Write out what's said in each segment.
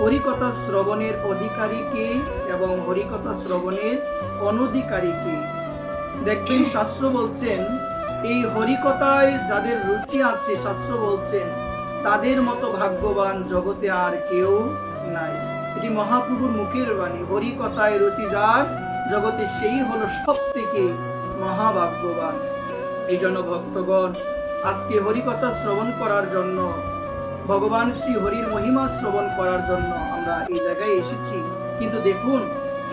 হরিকথা শ্রবণের অধিকারী কে এবং হরিকথা শ্রবণের অনধিকারী কে। দেখবেন শাস্ত্র বলছেন এই হরিকথায় যাদের রুচি আছে, শাস্ত্র বলছেন তাদের মতো ভাগ্যবান জগতে আর কেউ নাই। এটি মহাপ্রভুর মুখের বাণী। হরিকথায় রুচি যার জগতে সেই হলো সব থেকে মহাভাগ্যবান। এই জন্য ভক্তগণ, আজকে হরিকথা শ্রবণ করার জন্য, ভগবান শ্রী হরির মহিমা শ্রবণ করার জন্য আমরা এই জায়গায় এসেছি। কিন্তু দেখুন,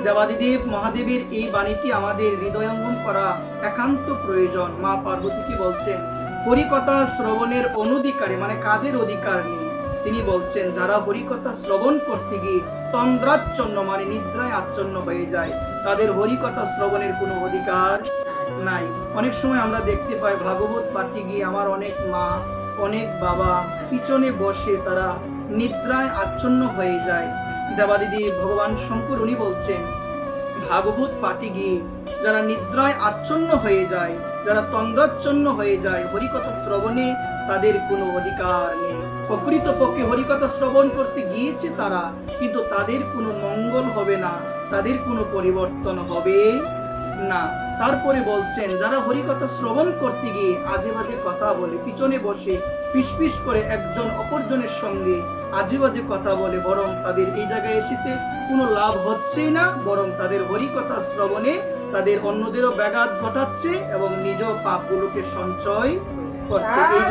দেবাদিদেব মহাদেবের এই বাণীটি আমাদের হৃদয়ঙ্গম করা একান্ত প্রয়োজন। মা পার্বতী কি বলছেন? হরিকথা শ্রবণের অনধিকারী, মানে কাদের অধিকার নেই? তিনি বলছেন যারা হরিকথা শ্রবণ করতে গিয়ে তন্দ্রাচ্ছন্ন, মানে নিদ্রায় আচ্ছন্ন হয়ে যায়, তাদের হরিকথা শ্রবণের কোনো অধিকার নাই। অনেক সময় আমরা দেখতে পাই ভাগবত পাঠে গিয়ে আমার অনেক মা, অনেক বাবা পিছনে বসে তারা নিদ্রায় আচ্ছন্ন হয়ে যায়। দেবাদিদি ভগবান শঙ্কর উনি বলছেন ভাগবত পাঠে গিয়ে যারা নিদ্রায় আচ্ছন্ন হয়ে যায়, যারা তন্দ্রাচ্ছন্ন হয়ে যায়, হরিকথা শ্রবণে তাদের কোনো অধিকার নেই। প্রকৃতপক্ষে হরিকথা শ্রবণ করতে গিয়েছে তারা, কিন্তু তাদের কোনো মঙ্গল হবে না, তাদের কোনো পরিবর্তন হবে না। তারপরে বলছেন যারা হরিকথা শ্রবণ করতে গিয়ে আজে বাজে কথা বলে, পিছনে বসে ফিসফিস করে একজন অপরজনের সঙ্গে আজে বাজে কথা বলে, বরং তাদের এই জায়গায় এসেতে কোনো লাভ হচ্ছেই না, বরং তাদের হরিকথা শ্রবণে তাদের অন্যদেরও ব্যাঘাত ঘটাচ্ছে এবং নিজ পাপগুলোকে সঞ্চয় করছে। এই